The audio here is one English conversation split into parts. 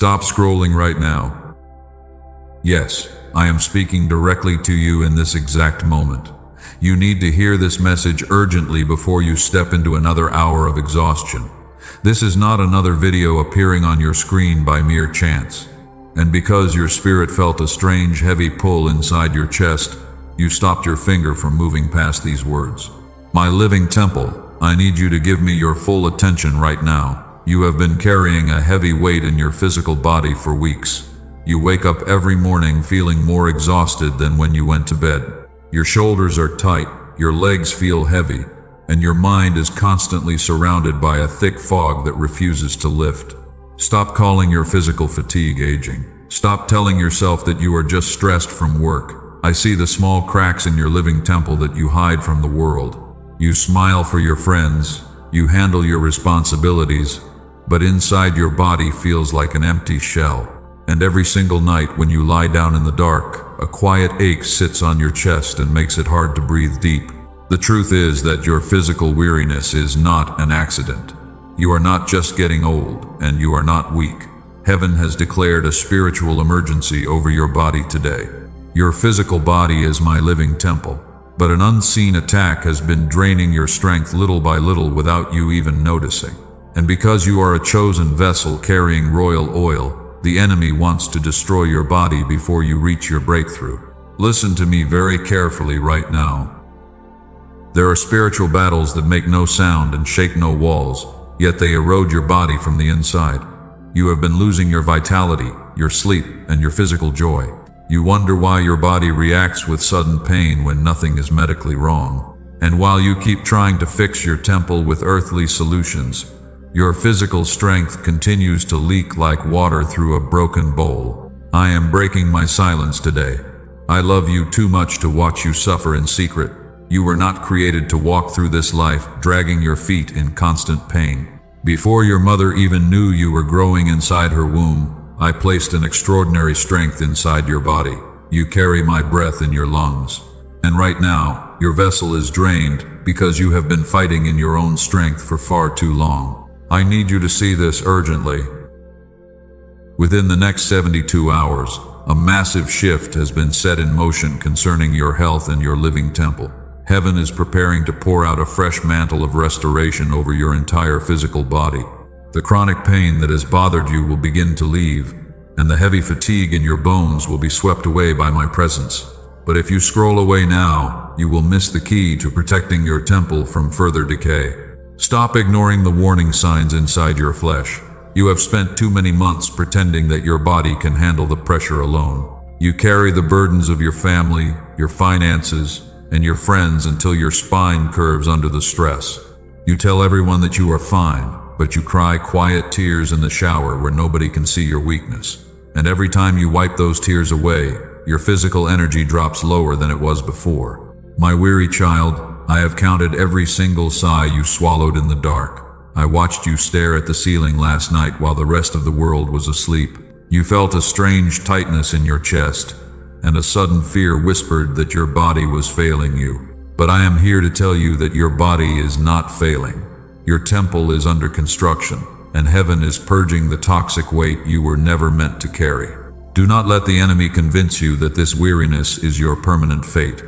Stop scrolling right now. Yes, I am speaking directly to you in this exact moment. You need to hear this message urgently before you step into another hour of exhaustion. This is not another video appearing on your screen by mere chance. And because your spirit felt a strange, heavy pull inside your chest, you stopped your finger from moving past these words. My living temple, I need you to give me your full attention right now. You have been carrying a heavy weight in your physical body for weeks. You wake up every morning feeling more exhausted than when you went to bed. Your shoulders are tight, your legs feel heavy, and your mind is constantly surrounded by a thick fog that refuses to lift. Stop calling your physical fatigue aging. Stop telling yourself that you are just stressed from work. I see the small cracks in your living temple that you hide from the world. You smile for your friends, you handle your responsibilities, but inside your body feels like an empty shell. And every single night when you lie down in the dark, a quiet ache sits on your chest and makes it hard to breathe deep. The truth is that your physical weariness is not an accident. You are not just getting old, and you are not weak. Heaven has declared a spiritual emergency over your body today. Your physical body is my living temple, but an unseen attack has been draining your strength little by little without you even noticing. And because you are a chosen vessel carrying royal oil, the enemy wants to destroy your body before you reach your breakthrough. Listen to me very carefully right now. There are spiritual battles that make no sound and shake no walls, yet they erode your body from the inside. You have been losing your vitality, your sleep, and your physical joy. You wonder why your body reacts with sudden pain when nothing is medically wrong. And while you keep trying to fix your temple with earthly solutions, your physical strength continues to leak like water through a broken bowl. I am breaking my silence today. I love you too much to watch you suffer in secret. You were not created to walk through this life dragging your feet in constant pain. Before your mother even knew you were growing inside her womb, I placed an extraordinary strength inside your body. You carry my breath in your lungs. And right now, your vessel is drained because you have been fighting in your own strength for far too long. I need you to see this urgently. Within the next 72 hours, a massive shift has been set in motion concerning your health and your living temple. Heaven is preparing to pour out a fresh mantle of restoration over your entire physical body. The chronic pain that has bothered you will begin to leave, and the heavy fatigue in your bones will be swept away by my presence. But if you scroll away now, you will miss the key to protecting your temple from further decay. Stop ignoring the warning signs inside your flesh. You have spent too many months pretending that your body can handle the pressure alone. You carry the burdens of your family, your finances, and your friends until your spine curves under the stress. You tell everyone that you are fine, but you cry quiet tears in the shower where nobody can see your weakness. And every time you wipe those tears away, your physical energy drops lower than it was before. My weary child, I have counted every single sigh you swallowed in the dark. I watched you stare at the ceiling last night while the rest of the world was asleep. You felt a strange tightness in your chest, and a sudden fear whispered that your body was failing you. But I am here to tell you that your body is not failing. Your temple is under construction, and heaven is purging the toxic weight you were never meant to carry. Do not let the enemy convince you that this weariness is your permanent fate.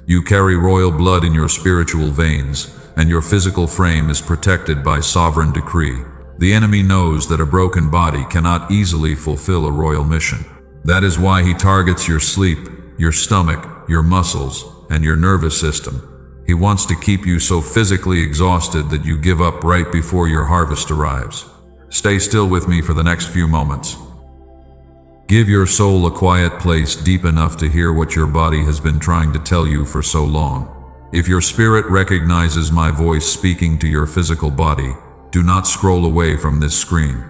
You carry royal blood in your spiritual veins, and your physical frame is protected by sovereign decree. The enemy knows that a broken body cannot easily fulfill a royal mission. That is why he targets your sleep, your stomach, your muscles, and your nervous system. He wants to keep you so physically exhausted that you give up right before your harvest arrives. Stay still with me for the next few moments. Give your soul a quiet place deep enough to hear what your body has been trying to tell you for so long. If your spirit recognizes my voice speaking to your physical body, do not scroll away from this screen.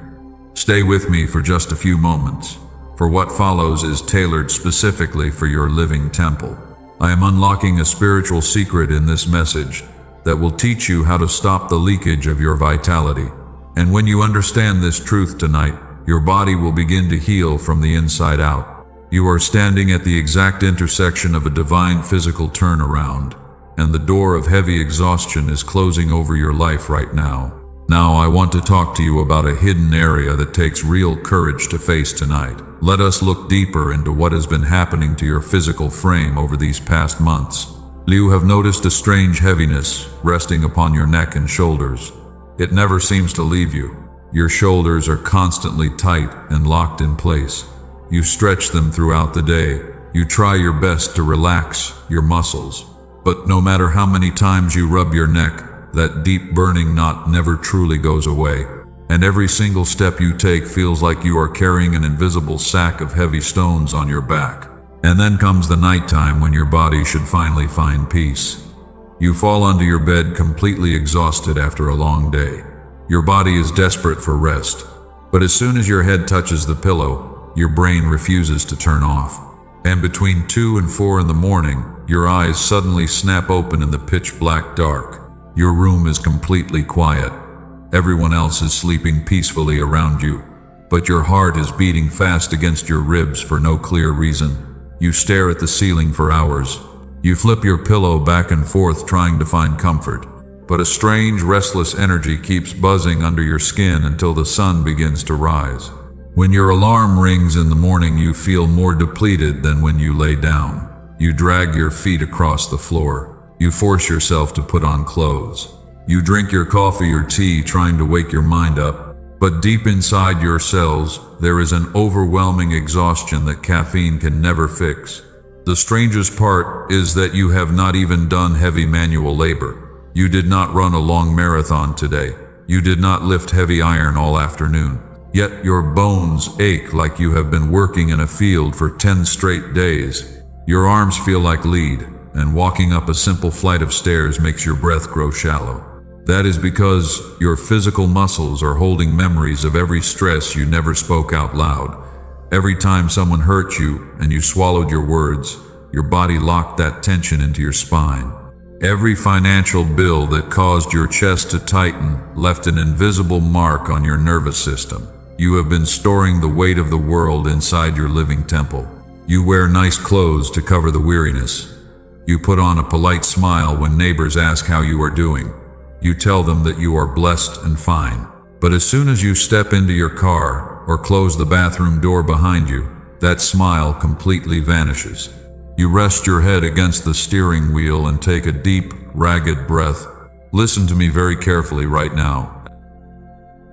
Stay with me for just a few moments, for what follows is tailored specifically for your living temple. I am unlocking a spiritual secret in this message that will teach you how to stop the leakage of your vitality. And when you understand this truth tonight, your body will begin to heal from the inside out. You are standing at the exact intersection of a divine physical turnaround, and the door of heavy exhaustion is closing over your life right now. Now I want to talk to you about a hidden area that takes real courage to face tonight. Let us look deeper into what has been happening to your physical frame over these past months. You have noticed a strange heaviness resting upon your neck and shoulders. It never seems to leave you. Your shoulders are constantly tight and locked in place. You stretch them throughout the day. You try your best to relax your muscles. But no matter how many times you rub your neck, that deep burning knot never truly goes away. And every single step you take feels like you are carrying an invisible sack of heavy stones on your back. And then comes the nighttime when your body should finally find peace. You fall onto your bed completely exhausted after a long day. Your body is desperate for rest. But as soon as your head touches the pillow, your brain refuses to turn off. And between 2 and 4 in the morning, your eyes suddenly snap open in the pitch black dark. Your room is completely quiet. Everyone else is sleeping peacefully around you, but your heart is beating fast against your ribs for no clear reason. You stare at the ceiling for hours. You flip your pillow back and forth trying to find comfort, but a strange, restless energy keeps buzzing under your skin until the sun begins to rise. When your alarm rings in the morning, you feel more depleted than when you lay down. You drag your feet across the floor. You force yourself to put on clothes. You drink your coffee or tea trying to wake your mind up. But deep inside your cells, there is an overwhelming exhaustion that caffeine can never fix. The strangest part is that you have not even done heavy manual labor. You did not run a long marathon today. You did not lift heavy iron all afternoon. Yet your bones ache like you have been working in a field for 10 straight days. Your arms feel like lead, and walking up a simple flight of stairs makes your breath grow shallow. That is because your physical muscles are holding memories of every stress you never spoke out loud. Every time someone hurt you and you swallowed your words, your body locked that tension into your spine. Every financial bill that caused your chest to tighten left an invisible mark on your nervous system. You have been storing the weight of the world inside your living temple. You wear nice clothes to cover the weariness. You put on a polite smile when neighbors ask how you are doing. You tell them that you are blessed and fine. But as soon as you step into your car or close the bathroom door behind you, that smile completely vanishes. You rest your head against the steering wheel and take a deep, ragged breath. Listen to me very carefully right now.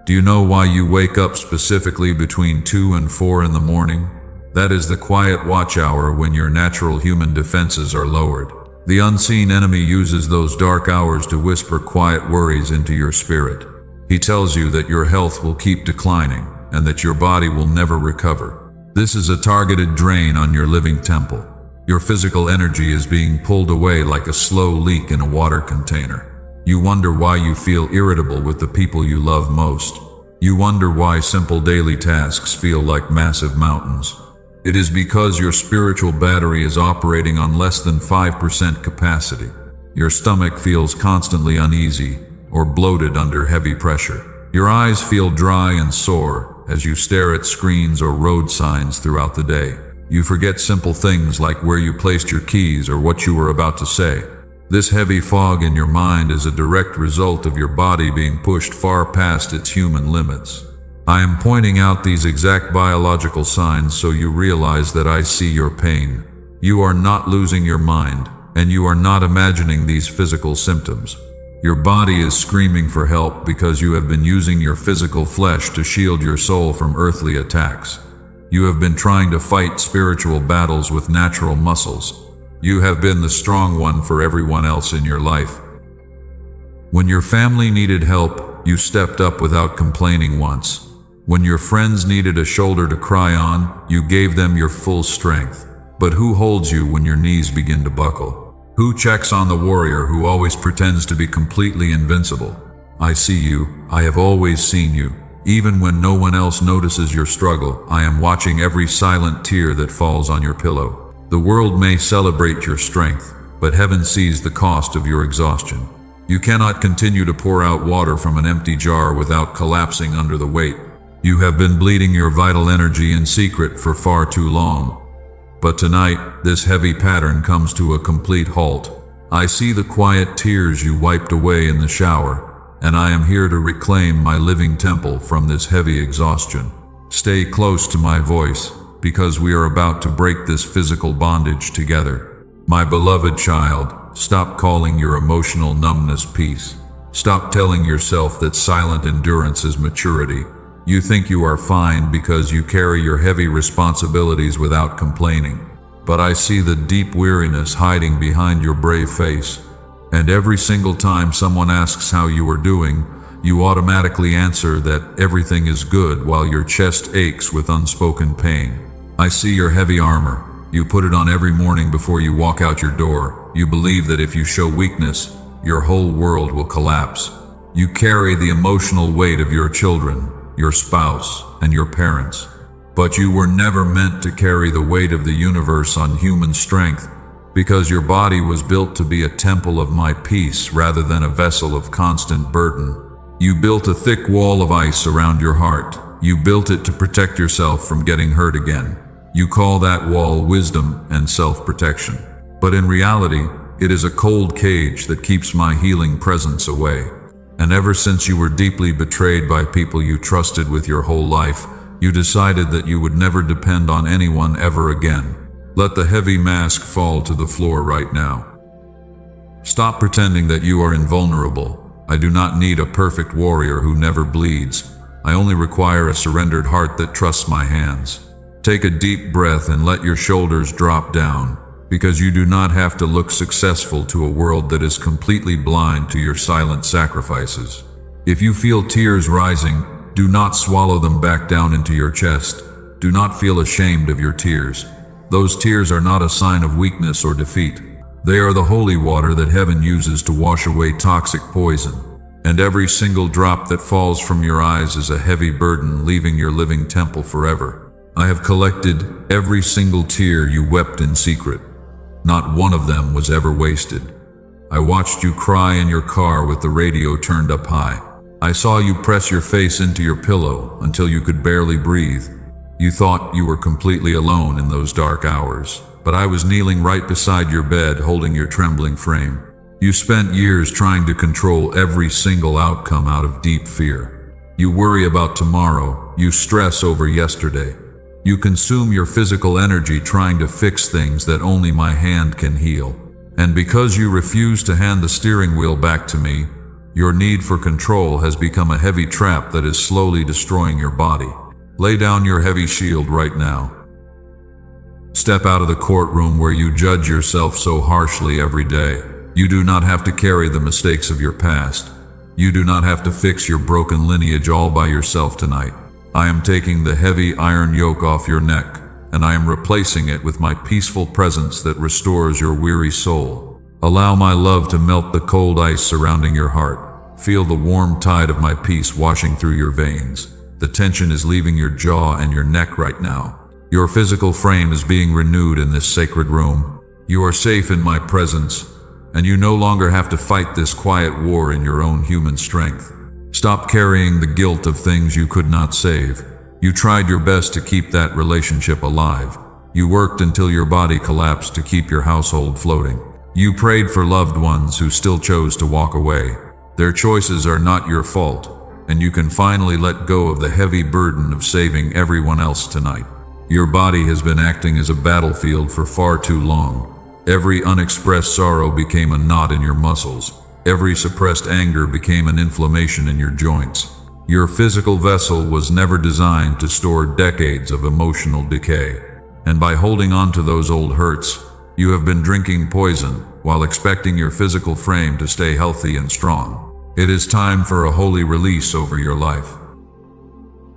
Do you know why you wake up specifically between 2 and 4 in the morning? That is the quiet watch hour when your natural human defenses are lowered. The unseen enemy uses those dark hours to whisper quiet worries into your spirit. He tells you that your health will keep declining and that your body will never recover. This is a targeted drain on your living temple. Your physical energy is being pulled away like a slow leak in a water container. You wonder why you feel irritable with the people you love most. You wonder why simple daily tasks feel like massive mountains. It is because your spiritual battery is operating on less than 5% capacity. Your stomach feels constantly uneasy or bloated under heavy pressure. Your eyes feel dry and sore as you stare at screens or road signs throughout the day. You forget simple things like where you placed your keys or what you were about to say. This heavy fog in your mind is a direct result of your body being pushed far past its human limits. I am pointing out these exact biological signs so you realize that I see your pain. You are not losing your mind, and you are not imagining these physical symptoms. Your body is screaming for help because you have been using your physical flesh to shield your soul from earthly attacks. You have been trying to fight spiritual battles with natural muscles. You have been the strong one for everyone else in your life. When your family needed help, you stepped up without complaining once. When your friends needed a shoulder to cry on, you gave them your full strength. But who holds you when your knees begin to buckle? Who checks on the warrior who always pretends to be completely invincible? I see you. I have always seen you. Even when no one else notices your struggle, I am watching every silent tear that falls on your pillow. The world may celebrate your strength, but heaven sees the cost of your exhaustion. You cannot continue to pour out water from an empty jar without collapsing under the weight. You have been bleeding your vital energy in secret for far too long. But tonight, this heavy pattern comes to a complete halt. I see the quiet tears you wiped away in the shower, and I am here to reclaim my living temple from this heavy exhaustion. Stay close to my voice, because we are about to break this physical bondage together. My beloved child, stop calling your emotional numbness peace. Stop telling yourself that silent endurance is maturity. You think you are fine because you carry your heavy responsibilities without complaining. But I see the deep weariness hiding behind your brave face. And every single time someone asks how you are doing, you automatically answer that everything is good while your chest aches with unspoken pain. I see your heavy armor. You put it on every morning before you walk out your door. You believe that if you show weakness, your whole world will collapse. You carry the emotional weight of your children, your spouse, and your parents. But you were never meant to carry the weight of the universe on human strength, because your body was built to be a temple of my peace rather than a vessel of constant burden. You built a thick wall of ice around your heart. You built it to protect yourself from getting hurt again. You call that wall wisdom and self-protection. But in reality, it is a cold cage that keeps my healing presence away. And ever since you were deeply betrayed by people you trusted with your whole life, you decided that you would never depend on anyone ever again. Let the heavy mask fall to the floor right now. Stop pretending that you are invulnerable. I do not need a perfect warrior who never bleeds. I only require a surrendered heart that trusts my hands. Take a deep breath and let your shoulders drop down, because you do not have to look successful to a world that is completely blind to your silent sacrifices. If you feel tears rising, do not swallow them back down into your chest. Do not feel ashamed of your tears. Those tears are not a sign of weakness or defeat. They are the holy water that heaven uses to wash away toxic poison. And every single drop that falls from your eyes is a heavy burden, leaving your living temple forever. I have collected every single tear you wept in secret. Not one of them was ever wasted. I watched you cry in your car with the radio turned up high. I saw you press your face into your pillow until you could barely breathe. You thought you were completely alone in those dark hours, but I was kneeling right beside your bed, holding your trembling frame. You spent years trying to control every single outcome out of deep fear. You worry about tomorrow. You stress over yesterday. You consume your physical energy trying to fix things that only my hand can heal. And because you refuse to hand the steering wheel back to me, your need for control has become a heavy trap that is slowly destroying your body. Lay down your heavy shield right now. Step out of the courtroom where you judge yourself so harshly every day. You do not have to carry the mistakes of your past. You do not have to fix your broken lineage all by yourself tonight. I am taking the heavy iron yoke off your neck, and I am replacing it with my peaceful presence that restores your weary soul. Allow my love to melt the cold ice surrounding your heart. Feel the warm tide of my peace washing through your veins. The tension is leaving your jaw and your neck right now. Your physical frame is being renewed in this sacred room. You are safe in my presence, and you no longer have to fight this quiet war in your own human strength. Stop carrying the guilt of things you could not save. You tried your best to keep that relationship alive. You worked until your body collapsed to keep your household floating. You prayed for loved ones who still chose to walk away. Their choices are not your fault, and you can finally let go of the heavy burden of saving everyone else tonight. Your body has been acting as a battlefield for far too long. Every unexpressed sorrow became a knot in your muscles. Every suppressed anger became an inflammation in your joints. Your physical vessel was never designed to store decades of emotional decay. And by holding on to those old hurts, you have been drinking poison while expecting your physical frame to stay healthy and strong. It is time for a holy release over your life.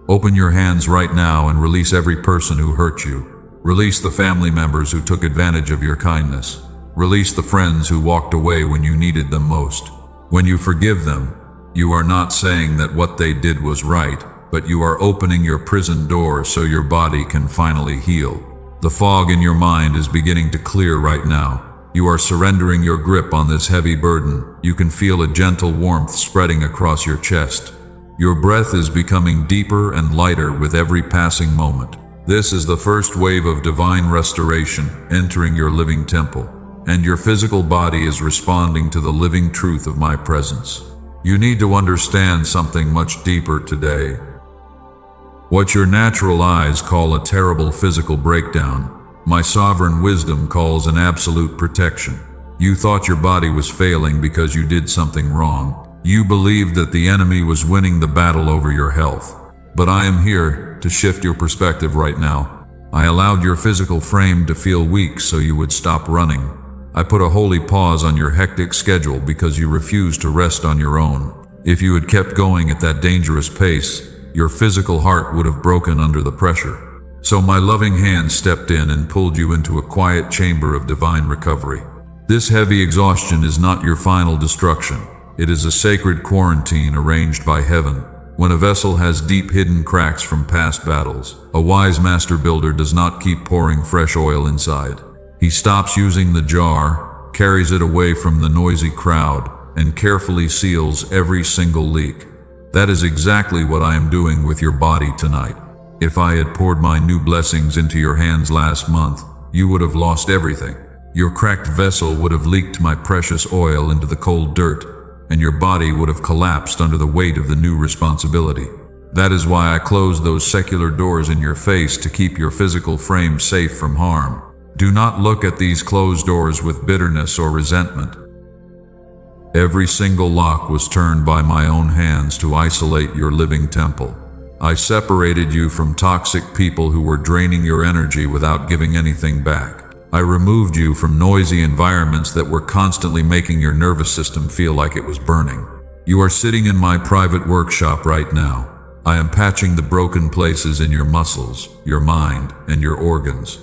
Open your hands right now and release every person who hurt you. Release the family members who took advantage of your kindness. Release the friends who walked away when you needed them most. When you forgive them, you are not saying that what they did was right, but you are opening your prison door so your body can finally heal. The fog in your mind is beginning to clear right now. You are surrendering your grip on this heavy burden. You can feel a gentle warmth spreading across your chest. Your breath is becoming deeper and lighter with every passing moment. This is the first wave of divine restoration entering your living temple, and your physical body is responding to the living truth of my presence. You need to understand something much deeper today. What your natural eyes call a terrible physical breakdown, my sovereign wisdom calls an absolute protection. You thought your body was failing because you did something wrong. You believed that the enemy was winning the battle over your health. But I am here to shift your perspective right now. I allowed your physical frame to feel weak so you would stop running. I put a holy pause on your hectic schedule because you refused to rest on your own. If you had kept going at that dangerous pace, your physical heart would have broken under the pressure. So my loving hand stepped in and pulled you into a quiet chamber of divine recovery. This heavy exhaustion is not your final destruction. It is a sacred quarantine arranged by heaven. When a vessel has deep hidden cracks from past battles, a wise master builder does not keep pouring fresh oil inside. He stops using the jar, carries it away from the noisy crowd, and carefully seals every single leak. That is exactly what I am doing with your body tonight. If I had poured my new blessings into your hands last month, you would have lost everything. Your cracked vessel would have leaked my precious oil into the cold dirt, and your body would have collapsed under the weight of the new responsibility. That is why I closed those secular doors in your face to keep your physical frame safe from harm. Do not look at these closed doors with bitterness or resentment. Every single lock was turned by my own hands to isolate your living temple. I separated you from toxic people who were draining your energy without giving anything back. I removed you from noisy environments that were constantly making your nervous system feel like it was burning. You are sitting in my private workshop right now. I am patching the broken places in your muscles, your mind, and your organs.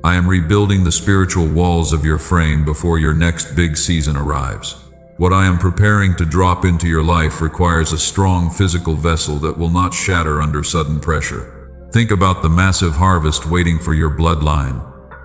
I am rebuilding the spiritual walls of your frame before your next big season arrives. What I am preparing to drop into your life requires a strong physical vessel that will not shatter under sudden pressure. Think about the massive harvest waiting for your bloodline.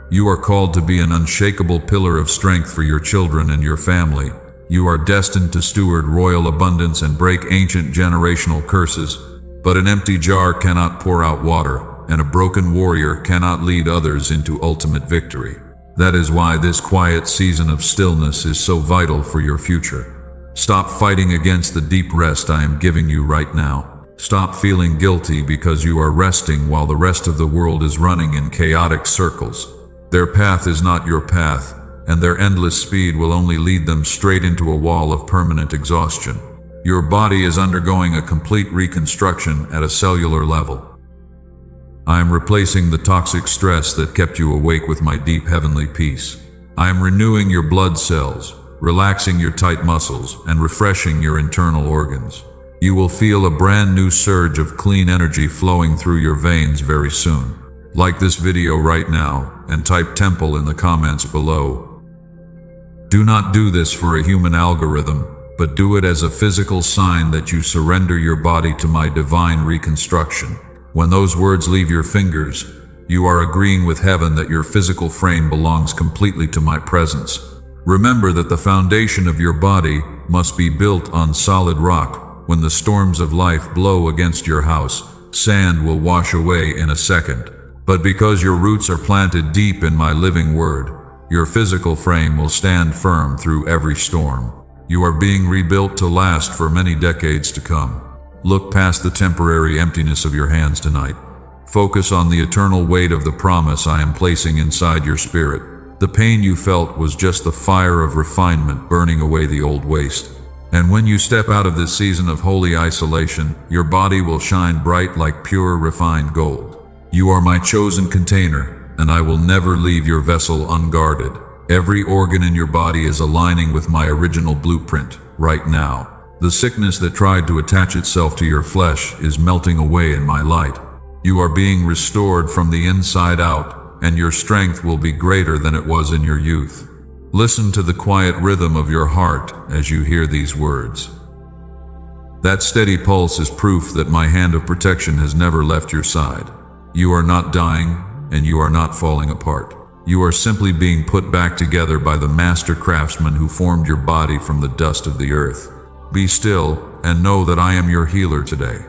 You are called to be an unshakable pillar of strength for your children and your family. You are destined to steward royal abundance and break ancient generational curses. But an empty jar cannot pour out water, and a broken warrior cannot lead others into ultimate victory. That is why this quiet season of stillness is so vital for your future. Stop fighting against the deep rest I am giving you right now. Stop feeling guilty because you are resting while the rest of the world is running in chaotic circles. Their path is not your path, and their endless speed will only lead them straight into a wall of permanent exhaustion. Your body is undergoing a complete reconstruction at a cellular level. I am replacing the toxic stress that kept you awake with my deep heavenly peace. I am renewing your blood cells, relaxing your tight muscles, and refreshing your internal organs. You will feel a brand new surge of clean energy flowing through your veins very soon. Like this video right now, and type temple in the comments below. Do not do this for a human algorithm, but do it as a physical sign that you surrender your body to my divine reconstruction. When those words leave your fingers, you are agreeing with heaven that your physical frame belongs completely to my presence. Remember that the foundation of your body must be built on solid rock. When the storms of life blow against your house, sand will wash away in a second. But because your roots are planted deep in my living word, your physical frame will stand firm through every storm. You are being rebuilt to last for many decades to come. Look past the temporary emptiness of your hands tonight. Focus on the eternal weight of the promise I am placing inside your spirit. The pain you felt was just the fire of refinement burning away the old waste. And when you step out of this season of holy isolation, your body will shine bright like pure refined gold. You are my chosen container, and I will never leave your vessel unguarded. Every organ in your body is aligning with my original blueprint right now. The sickness that tried to attach itself to your flesh is melting away in my light. You are being restored from the inside out, and your strength will be greater than it was in your youth. Listen to the quiet rhythm of your heart as you hear these words. That steady pulse is proof that my hand of protection has never left your side. You are not dying, and you are not falling apart. You are simply being put back together by the master craftsman who formed your body from the dust of the earth. Be still, and know that I am your healer today.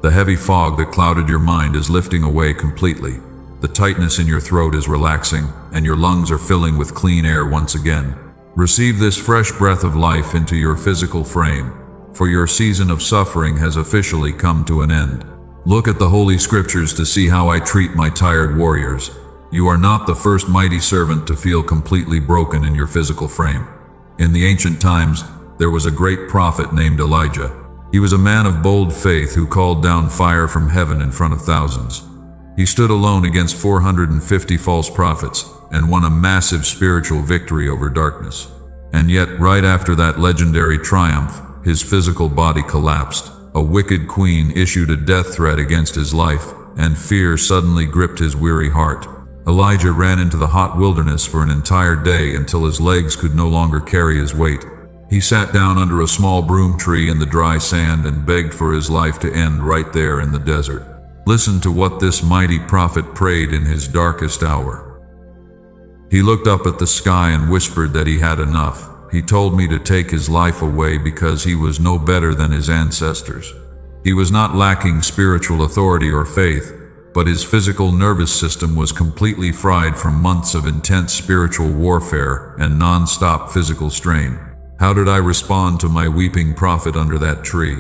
The heavy fog that clouded your mind is lifting away completely. The tightness in your throat is relaxing, and your lungs are filling with clean air once again. Receive this fresh breath of life into your physical frame, for your season of suffering has officially come to an end. Look at the Holy Scriptures to see how I treat my tired warriors. You are not the first mighty servant to feel completely broken in your physical frame. In the ancient times, there was a great prophet named Elijah. He was a man of bold faith who called down fire from heaven in front of thousands. He stood alone against 450 false prophets and won a massive spiritual victory over darkness. And yet, right after that legendary triumph, his physical body collapsed. A wicked queen issued a death threat against his life, and fear suddenly gripped his weary heart. Elijah ran into the hot wilderness for an entire day until his legs could no longer carry his weight. He sat down under a small broom tree in the dry sand and begged for his life to end right there in the desert. Listen to what this mighty prophet prayed in his darkest hour. He looked up at the sky and whispered that he had enough. He told me to take his life away because he was no better than his ancestors. He was not lacking spiritual authority or faith, but his physical nervous system was completely fried from months of intense spiritual warfare and non-stop physical strain. How did I respond to my weeping prophet under that tree?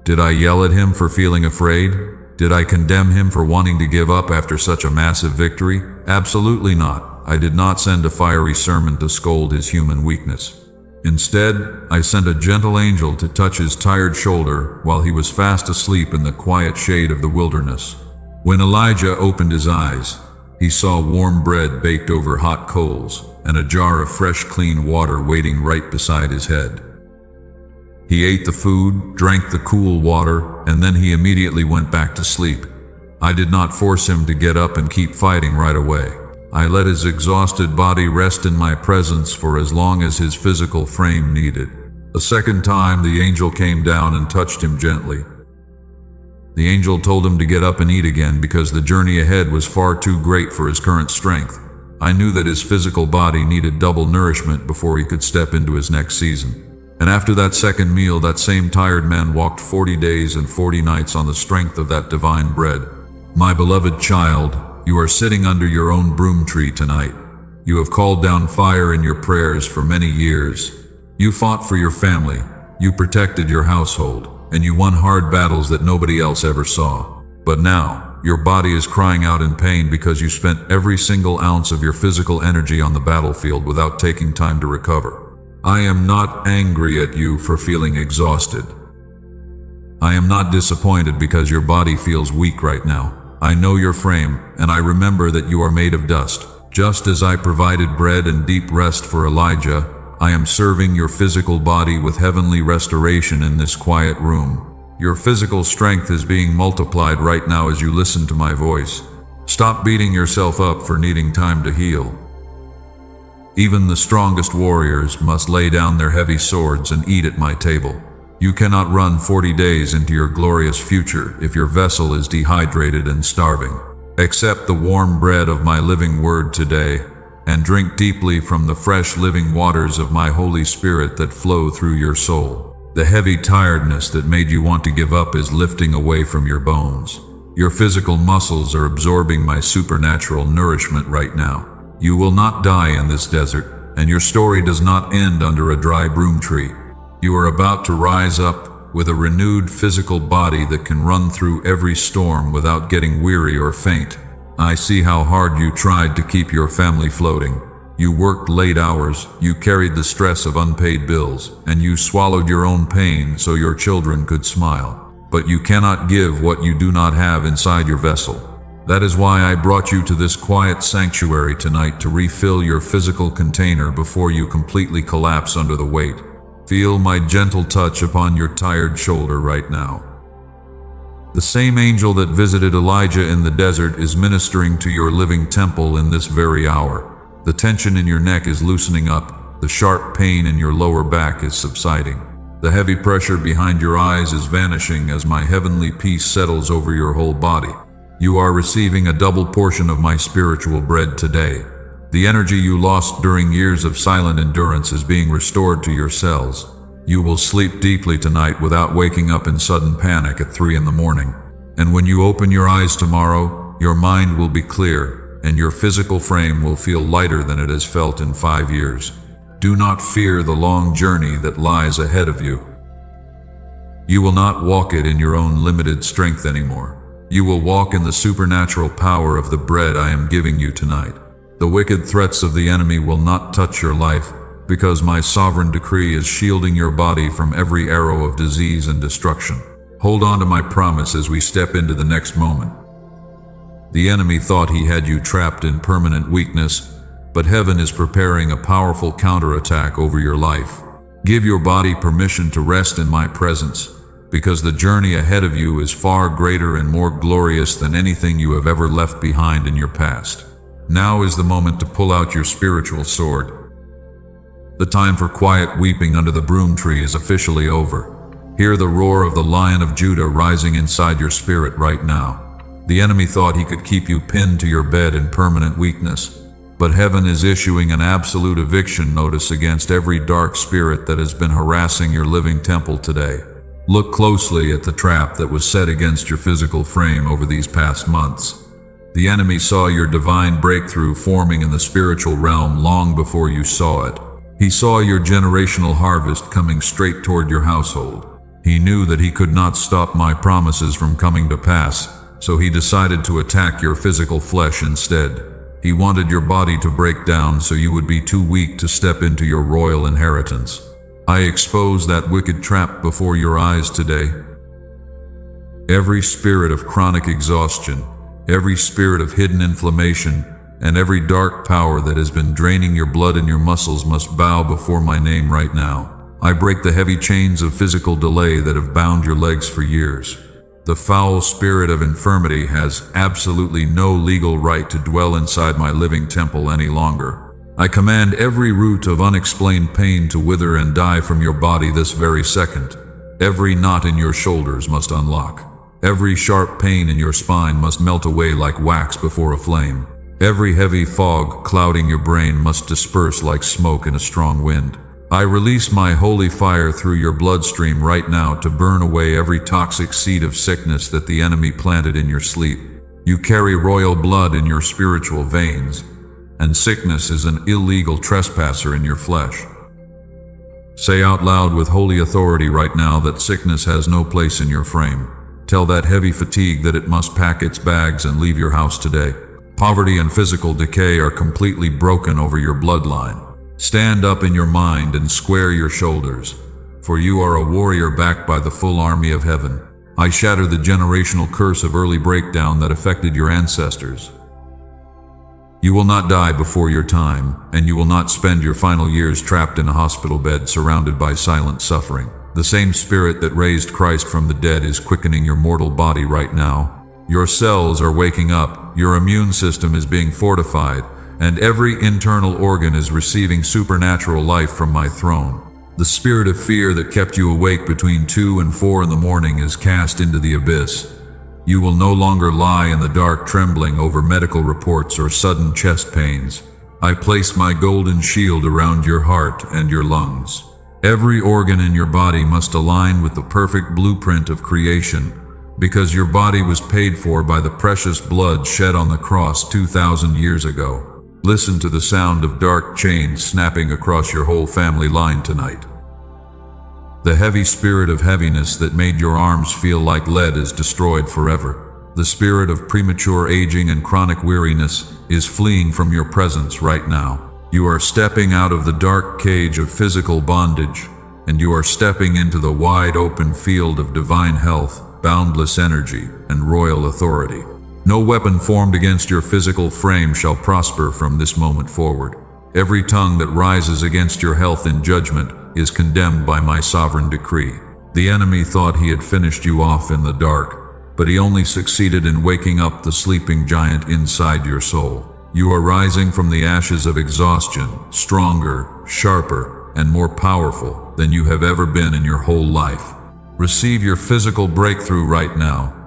Did I yell at him for feeling afraid? Did I condemn him for wanting to give up after such a massive victory? Absolutely not. I did not send a fiery sermon to scold his human weakness. Instead, I sent a gentle angel to touch his tired shoulder while he was fast asleep in the quiet shade of the wilderness. When Elijah opened his eyes, he saw warm bread baked over hot coals and a jar of fresh, clean water waiting right beside his head. He ate the food, drank the cool water, and then he immediately went back to sleep. I did not force him to get up and keep fighting right away. I let his exhausted body rest in my presence for as long as his physical frame needed. A second time, the angel came down and touched him gently. The angel told him to get up and eat again because the journey ahead was far too great for his current strength. I knew that his physical body needed double nourishment before he could step into his next season. And after that second meal, that same tired man walked 40 days and 40 nights on the strength of that divine bread. My beloved child, you are sitting under your own broom tree tonight. You have called down fire in your prayers for many years. You fought for your family, you protected your household, and you won hard battles that nobody else ever saw. But now, your body is crying out in pain because you spent every single ounce of your physical energy on the battlefield without taking time to recover. I am not angry at you for feeling exhausted. I am not disappointed because your body feels weak right now. I know your frame, and I remember that you are made of dust. Just as I provided bread and deep rest for Elijah, I am serving your physical body with heavenly restoration in this quiet room. Your physical strength is being multiplied right now as you listen to my voice. Stop beating yourself up for needing time to heal. Even the strongest warriors must lay down their heavy swords and eat at my table. You cannot run 40 days into your glorious future if your vessel is dehydrated and starving. Accept the warm bread of my living word today, and drink deeply from the fresh living waters of my Holy Spirit that flow through your soul. The heavy tiredness that made you want to give up is lifting away from your bones. Your physical muscles are absorbing my supernatural nourishment right now. You will not die in this desert, and your story does not end under a dry broom tree. You are about to rise up with a renewed physical body that can run through every storm without getting weary or faint. I see how hard you tried to keep your family floating. You worked late hours, you carried the stress of unpaid bills, and you swallowed your own pain so your children could smile. But you cannot give what you do not have inside your vessel. That is why I brought you to this quiet sanctuary tonight to refill your physical container before you completely collapse under the weight. Feel my gentle touch upon your tired shoulder right now. The same angel that visited Elijah in the desert is ministering to your living temple in this very hour. The tension in your neck is loosening up. The sharp pain in your lower back is subsiding. The heavy pressure behind your eyes is vanishing as my heavenly peace settles over your whole body. You are receiving a double portion of my spiritual bread today. The energy you lost during years of silent endurance is being restored to your cells. You will sleep deeply tonight without waking up in sudden panic at 3 in the morning. And when you open your eyes tomorrow, your mind will be clear, and your physical frame will feel lighter than it has felt in 5 years. Do not fear the long journey that lies ahead of you. You will not walk it in your own limited strength anymore. You will walk in the supernatural power of the bread I am giving you tonight. The wicked threats of the enemy will not touch your life, because my sovereign decree is shielding your body from every arrow of disease and destruction. Hold on to my promise as we step into the next moment. The enemy thought he had you trapped in permanent weakness, but heaven is preparing a powerful counterattack over your life. Give your body permission to rest in my presence, because the journey ahead of you is far greater and more glorious than anything you have ever left behind in your past. Now is the moment to pull out your spiritual sword. The time for quiet weeping under the broom tree is officially over. Hear the roar of the Lion of Judah rising inside your spirit right now. The enemy thought he could keep you pinned to your bed in permanent weakness, but heaven is issuing an absolute eviction notice against every dark spirit that has been harassing your living temple today. Look closely at the trap that was set against your physical frame over these past months. The enemy saw your divine breakthrough forming in the spiritual realm long before you saw it. He saw your generational harvest coming straight toward your household. He knew that he could not stop my promises from coming to pass, so he decided to attack your physical flesh instead. He wanted your body to break down so you would be too weak to step into your royal inheritance. I expose that wicked trap before your eyes today. Every spirit of chronic exhaustion, every spirit of hidden inflammation, and every dark power that has been draining your blood and your muscles must bow before my name right now. I break the heavy chains of physical delay that have bound your legs for years. The foul spirit of infirmity has absolutely no legal right to dwell inside my living temple any longer. I command every root of unexplained pain to wither and die from your body this very second. Every knot in your shoulders must unlock. Every sharp pain in your spine must melt away like wax before a flame. Every heavy fog clouding your brain must disperse like smoke in a strong wind. I release my holy fire through your bloodstream right now to burn away every toxic seed of sickness that the enemy planted in your sleep. You carry royal blood in your spiritual veins, and sickness is an illegal trespasser in your flesh. Say out loud with holy authority right now that sickness has no place in your frame. Tell that heavy fatigue that it must pack its bags and leave your house today. Poverty and physical decay are completely broken over your bloodline. Stand up in your mind and square your shoulders, for you are a warrior backed by the full army of heaven. I shatter the generational curse of early breakdown that affected your ancestors. You will not die before your time, and you will not spend your final years trapped in a hospital bed surrounded by silent suffering. The same spirit that raised Christ from the dead is quickening your mortal body right now. Your cells are waking up, your immune system is being fortified, and every internal organ is receiving supernatural life from my throne. The spirit of fear that kept you awake between 2 and 4 in the morning is cast into the abyss. You will no longer lie in the dark trembling over medical reports or sudden chest pains. I place my golden shield around your heart and your lungs. Every organ in your body must align with the perfect blueprint of creation, because your body was paid for by the precious blood shed on the cross 2,000 years ago. Listen to the sound of dark chains snapping across your whole family line tonight. The heavy spirit of heaviness that made your arms feel like lead is destroyed forever. The spirit of premature aging and chronic weariness is fleeing from your presence right now. You are stepping out of the dark cage of physical bondage, and you are stepping into the wide open field of divine health, boundless energy, and royal authority. No weapon formed against your physical frame shall prosper from this moment forward. Every tongue that rises against your health in judgment is condemned by my sovereign decree. The enemy thought he had finished you off in the dark, but he only succeeded in waking up the sleeping giant inside your soul. You are rising from the ashes of exhaustion, stronger, sharper, and more powerful than you have ever been in your whole life. Receive your physical breakthrough right now.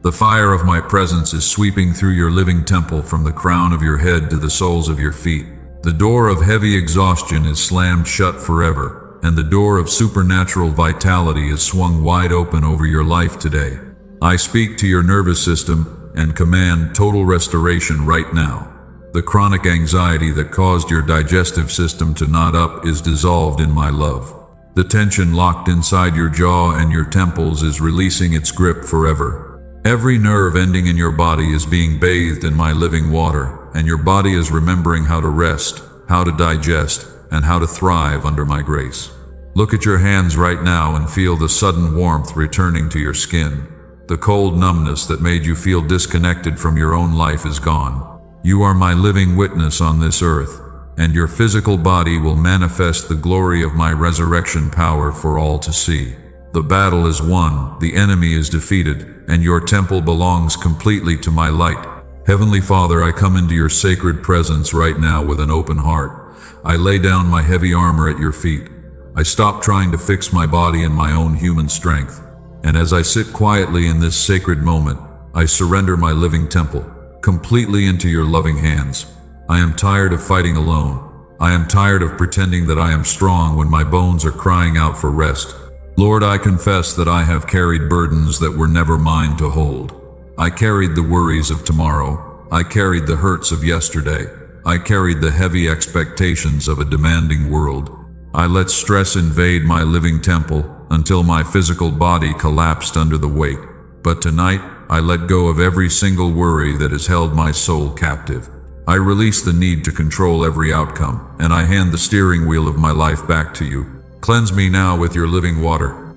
The fire of my presence is sweeping through your living temple from the crown of your head to the soles of your feet. The door of heavy exhaustion is slammed shut forever, and the door of supernatural vitality is swung wide open over your life today. I speak to your nervous system and command total restoration right now. The chronic anxiety that caused your digestive system to knot up is dissolved in my love. The tension locked inside your jaw and your temples is releasing its grip forever. Every nerve ending in your body is being bathed in my living water, and your body is remembering how to rest, how to digest, and how to thrive under my grace. Look at your hands right now and feel the sudden warmth returning to your skin. The cold numbness that made you feel disconnected from your own life is gone. You are my living witness on this earth, and your physical body will manifest the glory of my resurrection power for all to see. The battle is won, the enemy is defeated, and your temple belongs completely to my light. Heavenly Father, I come into your sacred presence right now with an open heart. I lay down my heavy armor at your feet. I stop trying to fix my body in my own human strength. And as I sit quietly in this sacred moment, I surrender my living temple completely into your loving hands. I am tired of fighting alone. I am tired of pretending that I am strong when my bones are crying out for rest. Lord, I confess that I have carried burdens that were never mine to hold. I carried the worries of tomorrow. I carried the hurts of yesterday. I carried the heavy expectations of a demanding world. I let stress invade my living temple until my physical body collapsed under the weight. But tonight, I let go of every single worry that has held my soul captive. I release the need to control every outcome, and I hand the steering wheel of my life back to you. Cleanse me now with your living water.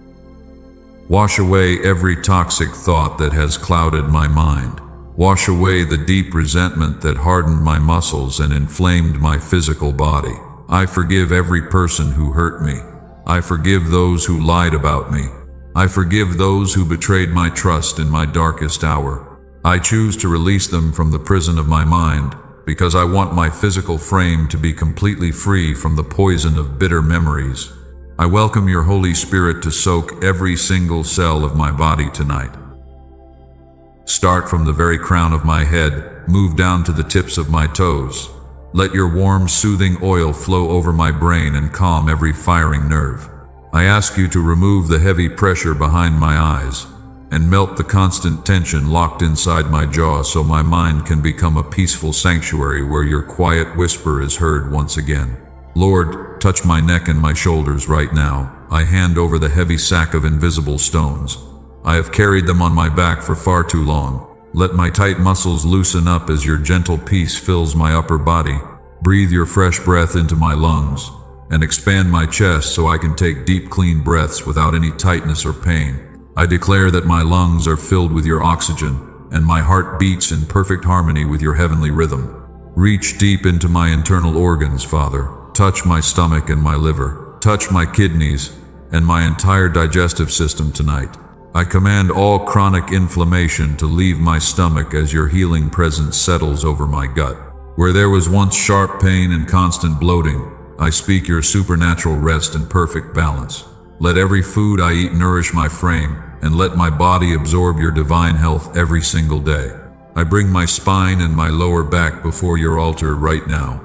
Wash away every toxic thought that has clouded my mind. Wash away the deep resentment that hardened my muscles and inflamed my physical body. I forgive every person who hurt me. I forgive those who lied about me. I forgive those who betrayed my trust in my darkest hour. I choose to release them from the prison of my mind, because I want my physical frame to be completely free from the poison of bitter memories. I welcome your Holy Spirit to soak every single cell of my body tonight. Start from the very crown of my head, move down to the tips of my toes. Let your warm, soothing oil flow over my brain and calm every firing nerve. I ask you to remove the heavy pressure behind my eyes and melt the constant tension locked inside my jaw so my mind can become a peaceful sanctuary where your quiet whisper is heard once again. Lord, touch my neck and my shoulders right now. I hand over the heavy sack of invisible stones. I have carried them on my back for far too long. Let my tight muscles loosen up as your gentle peace fills my upper body. Breathe your fresh breath into my lungs and expand my chest so I can take deep, clean breaths without any tightness or pain. I declare that my lungs are filled with your oxygen and my heart beats in perfect harmony with your heavenly rhythm. Reach deep into my internal organs, Father. Touch my stomach and my liver. Touch my kidneys and my entire digestive system tonight. I command all chronic inflammation to leave my stomach as your healing presence settles over my gut. Where there was once sharp pain and constant bloating, I speak your supernatural rest and perfect balance. Let every food I eat nourish my frame, and let my body absorb your divine health every single day. I bring my spine and my lower back before your altar right now.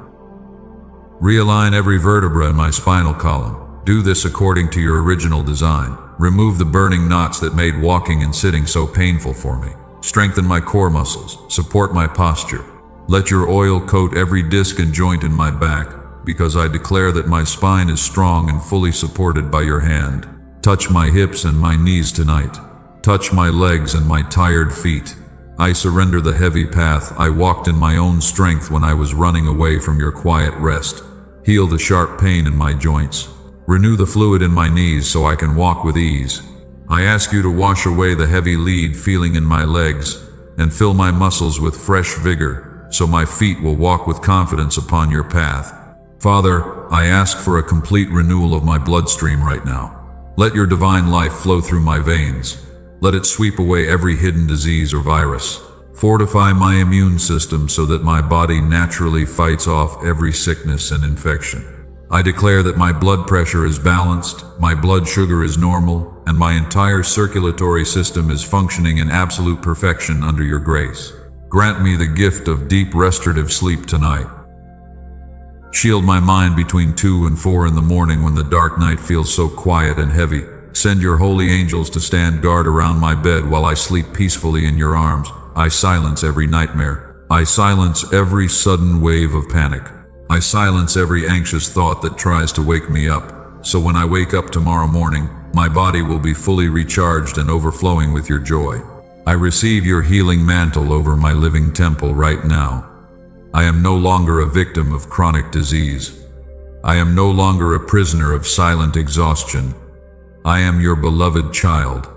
Realign every vertebra in my spinal column. Do this according to your original design. Remove the burning knots that made walking and sitting so painful for me. Strengthen my core muscles. Support my posture. Let your oil coat every disc and joint in my back, because I declare that my spine is strong and fully supported by your hand. Touch my hips and my knees tonight. Touch my legs and my tired feet. I surrender the heavy path I walked in my own strength when I was running away from your quiet rest. Heal the sharp pain in my joints. Renew the fluid in my knees so I can walk with ease. I ask you to wash away the heavy lead feeling in my legs and fill my muscles with fresh vigor so my feet will walk with confidence upon your path. Father, I ask for a complete renewal of my bloodstream right now. Let your divine life flow through my veins. Let it sweep away every hidden disease or virus. Fortify my immune system so that my body naturally fights off every sickness and infection. I declare that my blood pressure is balanced, my blood sugar is normal, and my entire circulatory system is functioning in absolute perfection under your grace. Grant me the gift of deep restorative sleep tonight. Shield my mind between 2 and 4 in the morning when the dark night feels so quiet and heavy. Send your holy angels to stand guard around my bed while I sleep peacefully in your arms. I silence every nightmare. I silence every sudden wave of panic. I silence every anxious thought that tries to wake me up, so when I wake up tomorrow morning, my body will be fully recharged and overflowing with your joy. I receive your healing mantle over my living temple right now. I am no longer a victim of chronic disease. I am no longer a prisoner of silent exhaustion. I am your beloved child.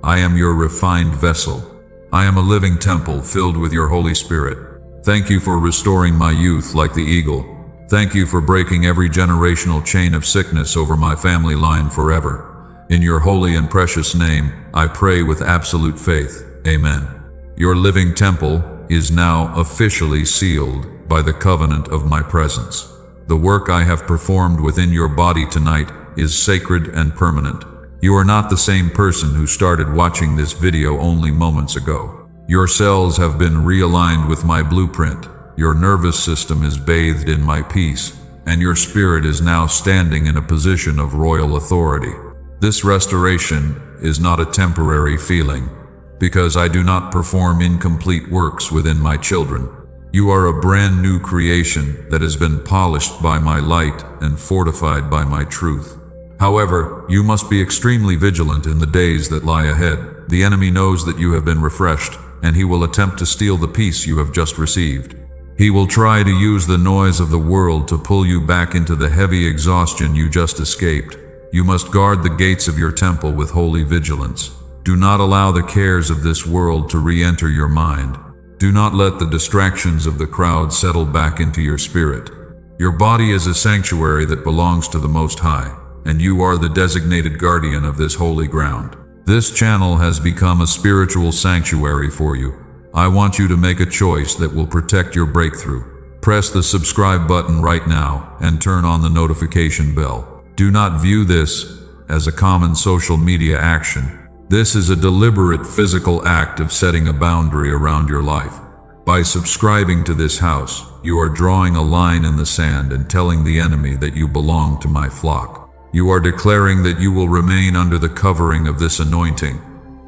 I am your refined vessel. I am a living temple filled with your Holy Spirit. Thank you for restoring my youth like the eagle. Thank you for breaking every generational chain of sickness over my family line forever. In your holy and precious name, I pray with absolute faith. Amen. Your living temple is now officially sealed by the covenant of my presence. The work I have performed within your body tonight is sacred and permanent. You are not the same person who started watching this video only moments ago. Your cells have been realigned with my blueprint. Your nervous system is bathed in my peace, and your spirit is now standing in a position of royal authority. This restoration is not a temporary feeling, because I do not perform incomplete works within my children. You are a brand new creation that has been polished by my light and fortified by my truth. However, you must be extremely vigilant in the days that lie ahead. The enemy knows that you have been refreshed, and he will attempt to steal the peace you have just received. He will try to use the noise of the world to pull you back into the heavy exhaustion you just escaped. You must guard the gates of your temple with holy vigilance. Do not allow the cares of this world to re-enter your mind. Do not let the distractions of the crowd settle back into your spirit. Your body is a sanctuary that belongs to the Most High, and you are the designated guardian of this holy ground. This channel has become a spiritual sanctuary for you. I want you to make a choice that will protect your breakthrough. Press the subscribe button right now and turn on the notification bell. Do not view this as a common social media action. This is a deliberate physical act of setting a boundary around your life. By subscribing to this house, you are drawing a line in the sand and telling the enemy that you belong to my flock. You are declaring that you will remain under the covering of this anointing,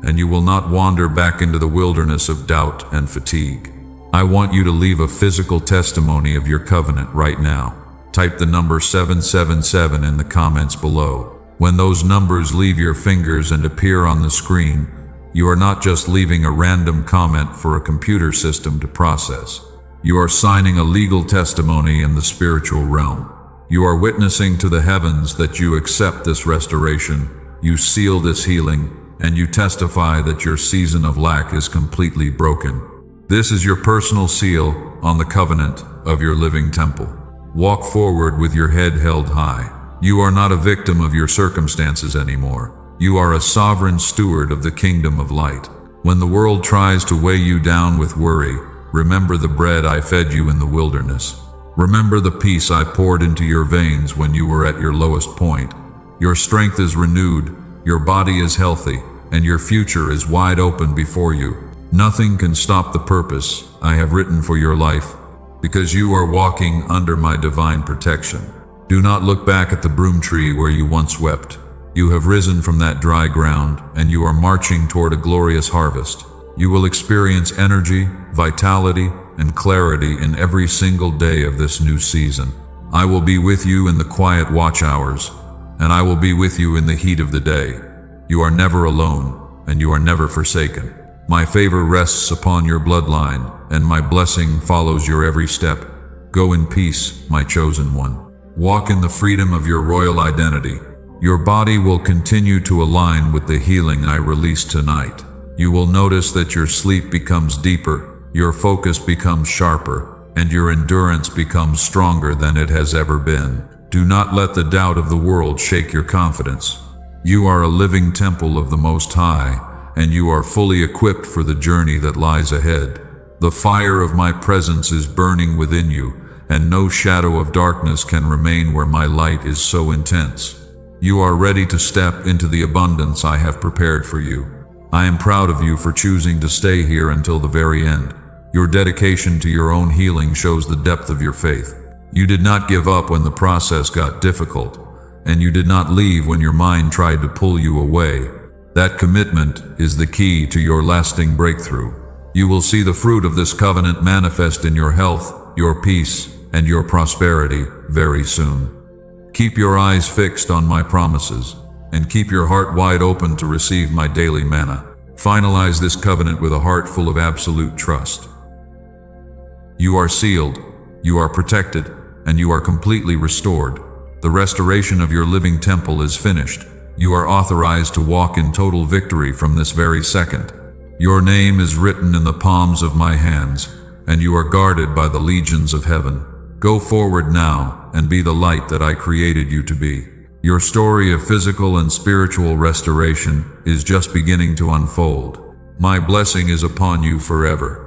and you will not wander back into the wilderness of doubt and fatigue. I want you to leave a physical testimony of your covenant right now. Type the number 777 in the comments below. When those numbers leave your fingers and appear on the screen, you are not just leaving a random comment for a computer system to process. You are signing a legal testimony in the spiritual realm. You are witnessing to the heavens that you accept this restoration, you seal this healing, and you testify that your season of lack is completely broken. This is your personal seal on the covenant of your living temple. Walk forward with your head held high. You are not a victim of your circumstances anymore. You are a sovereign steward of the kingdom of light. When the world tries to weigh you down with worry, remember the bread I fed you in the wilderness. Remember the peace I poured into your veins when you were at your lowest point. Your strength is renewed, your body is healthy, and your future is wide open before you. Nothing can stop the purpose I have written for your life, because you are walking under my divine protection. Do not look back at the broom tree where you once wept. You have risen from that dry ground, and you are marching toward a glorious harvest. You will experience energy, vitality, and clarity in every single day of this new season. I will be with you in the quiet watch hours, and I will be with you in the heat of the day. You are never alone, and you are never forsaken. My favor rests upon your bloodline, and my blessing follows your every step. Go in peace, my chosen one. Walk in the freedom of your royal identity. Your body will continue to align with the healing I release tonight. You will notice that your sleep becomes deeper, your focus becomes sharper, and your endurance becomes stronger than it has ever been. Do not let the doubt of the world shake your confidence. You are a living temple of the Most High, and you are fully equipped for the journey that lies ahead. The fire of my presence is burning within you, and no shadow of darkness can remain where my light is so intense. You are ready to step into the abundance I have prepared for you. I am proud of you for choosing to stay here until the very end. Your dedication to your own healing shows the depth of your faith. You did not give up when the process got difficult, and you did not leave when your mind tried to pull you away. That commitment is the key to your lasting breakthrough. You will see the fruit of this covenant manifest in your health, your peace, and your prosperity very soon. Keep your eyes fixed on my promises, and keep your heart wide open to receive my daily manna. Finalize this covenant with a heart full of absolute trust. You are sealed, you are protected, and you are completely restored. The restoration of your living temple is finished. You are authorized to walk in total victory from this very second. Your name is written in the palms of my hands, and you are guarded by the legions of heaven. Go forward now and be the light that I created you to be. Your story of physical and spiritual restoration is just beginning to unfold. My blessing is upon you forever.